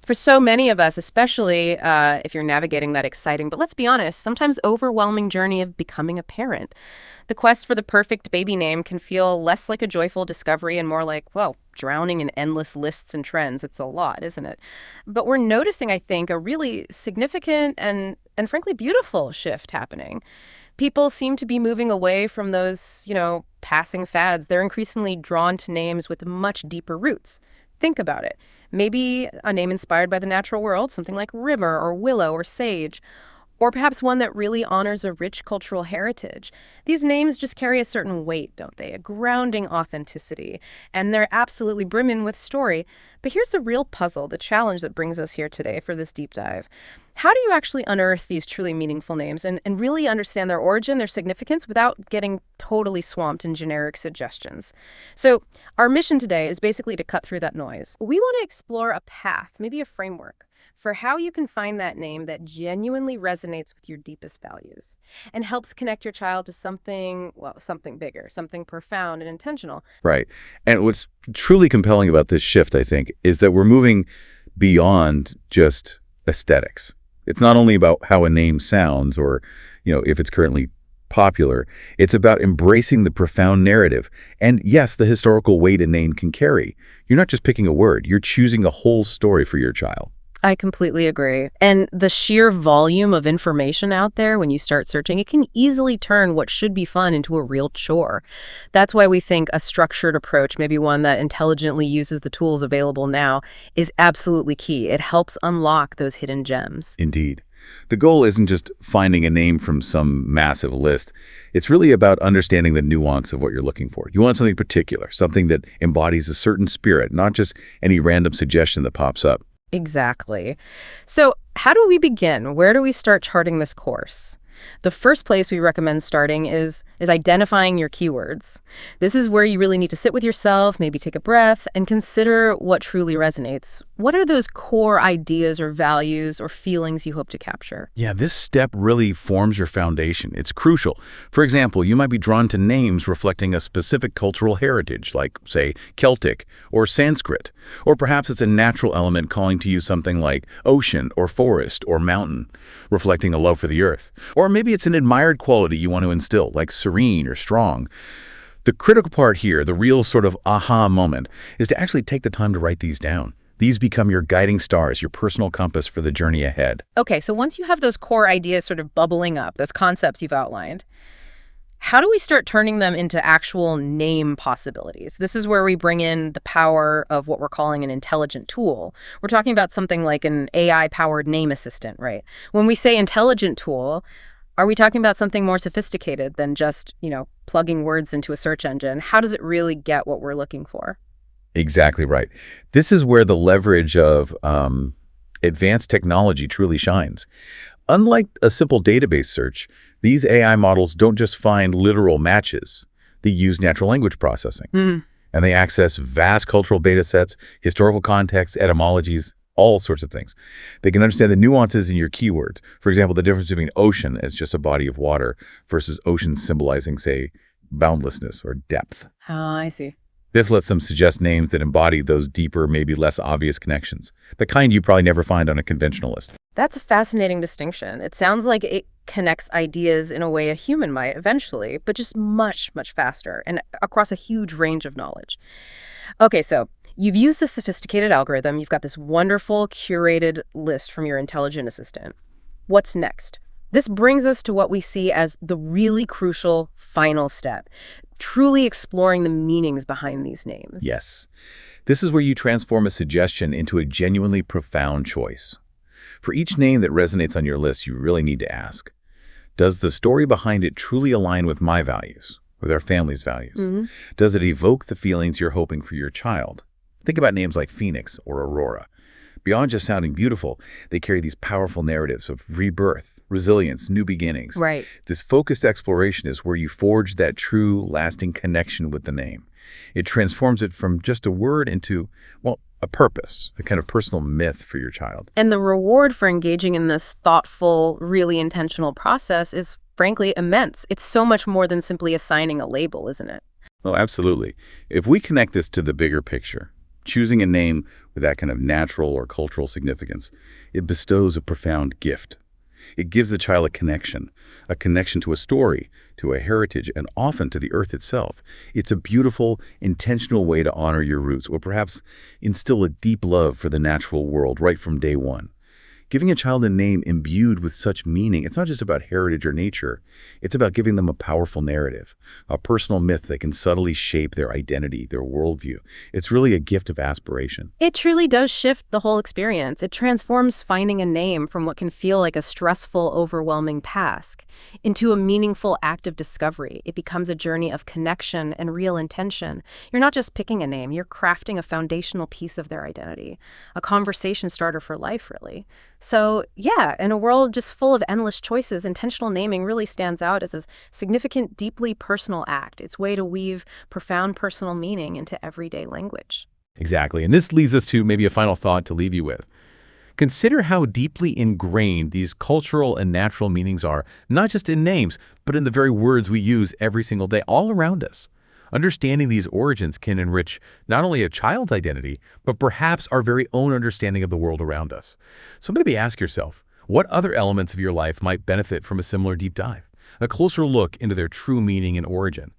For so many of us, especially if you're navigating that exciting, but let's be honest, sometimes overwhelming journey of becoming a parent. The quest for the perfect baby name can feel less like a joyful discovery and more like, well, drowning in endless lists and trends. It's a lot, isn't it? But we're noticing, I think, a really significant and frankly beautiful shift happening. People seem to be moving away from those, passing fads. They're increasingly drawn to names with much deeper roots. Think about it. Maybe a name inspired by the natural world, something like river or willow or sage, or perhaps one that really honors a rich cultural heritage. These names just carry a certain weight, don't they? A grounding authenticity, and they're absolutely brimming with story. But here's the real puzzle, the challenge that brings us here today for this deep dive. How do you actually unearth these truly meaningful names and really understand their origin, their significance, without getting totally swamped in generic suggestions? So our mission today is basically to cut through that noise. We want to explore a path, maybe a framework, for how you can find that name that genuinely resonates with your deepest values and helps connect your child to something, well, something bigger, something profound and intentional. Right. And what's truly compelling about this shift, I think, is that we're moving beyond just aesthetics. It's not only about how a name sounds or, if it's currently popular. It's about embracing the profound narrative and, yes, the historical weight a name can carry. You're not just picking a word. You're choosing a whole story for your child. I completely agree. And the sheer volume of information out there when you start searching, it can easily turn what should be fun into a real chore. That's why we think a structured approach, maybe one that intelligently uses the tools available now, is absolutely key. It helps unlock those hidden gems. Indeed. The goal isn't just finding a name from some massive list. It's really about understanding the nuance of what you're looking for. You want something particular, something that embodies a certain spirit, not just any random suggestion that pops up. Exactly. So how do we begin? Where do we start charting this course? The first place we recommend starting is identifying your keywords. This is where you really need to sit with yourself, maybe take a breath, and consider what truly resonates. What are those core ideas or values or feelings you hope to capture? Yeah, this step really forms your foundation. It's crucial. For example, you might be drawn to names reflecting a specific cultural heritage, like, say, Celtic or Sanskrit. Or perhaps it's a natural element calling to you something like ocean or forest or mountain, reflecting a love for the earth. Or maybe it's an admired quality you want to instill, like serene or strong. The critical part here, the real sort of aha moment, is to actually take the time to write these down. These become your guiding stars, your personal compass for the journey ahead. Okay, so once you have those core ideas sort of bubbling up, those concepts you've outlined, how do we start turning them into actual name possibilities? This is where we bring in the power of what we're calling an intelligent tool. We're talking about something like an AI-powered name assistant, right? When we say intelligent tool, are we talking about something more sophisticated than just, plugging words into a search engine? How does it really get what we're looking for? Exactly right. This is where the leverage of advanced technology truly shines. Unlike a simple database search, these AI models don't just find literal matches. They use natural language processing. And they access vast cultural data sets, historical context, etymologies, all sorts of things. They can understand the nuances in your keywords. For example, the difference between ocean as just a body of water versus ocean symbolizing, say, boundlessness or depth. Oh, I see. This lets them suggest names that embody those deeper, maybe less obvious connections, the kind you probably never find on a conventional list. That's a fascinating distinction. It sounds like it connects ideas in a way a human might eventually, but just much, much faster and across a huge range of knowledge. Okay, so you've used this sophisticated algorithm. You've got this wonderful curated list from your intelligent assistant. What's next? This brings us to what we see as the really crucial final step, truly exploring the meanings behind these names. Yes. This is where you transform a suggestion into a genuinely profound choice. For each name that resonates on your list, you really need to ask, does the story behind it truly align with my values, with our family's values? Does it evoke the feelings you're hoping for your child? Think about names like Phoenix or Aurora. Beyond just sounding beautiful, they carry these powerful narratives of rebirth, resilience, new beginnings. Right. This focused exploration is where you forge that true, lasting connection with the name. It transforms it from just a word into, well, a purpose, a kind of personal myth for your child. And the reward for engaging in this thoughtful, really intentional process is, frankly, immense. It's so much more than simply assigning a label, isn't it? Oh, absolutely. If we connect this to the bigger picture, Choosing a name with that kind of natural or cultural significance, it bestows a profound gift. It gives the child a connection to a story, to a heritage, and often to the earth itself. It's a beautiful, intentional way to honor your roots, or perhaps instill a deep love for the natural world right from day one. Giving a child a name imbued with such meaning, it's not just about heritage or nature. It's about giving them a powerful narrative, a personal myth that can subtly shape their identity, their worldview. It's really a gift of aspiration. It truly does shift the whole experience. It transforms finding a name from what can feel like a stressful, overwhelming task into a meaningful act of discovery. It becomes a journey of connection and real intention. You're not just picking a name, you're crafting a foundational piece of their identity, a conversation starter for life, really. So, yeah, in a world just full of endless choices, intentional naming really stands out as a significant, deeply personal act. It's a way to weave profound personal meaning into everyday language. Exactly. And this leads us to maybe a final thought to leave you with. Consider how deeply ingrained these cultural and natural meanings are, not just in names, but in the very words we use every single day all around us. Understanding these origins can enrich not only a child's identity, but perhaps our very own understanding of the world around us. So maybe ask yourself, what other elements of your life might benefit from a similar deep dive? A closer look into their true meaning and origin.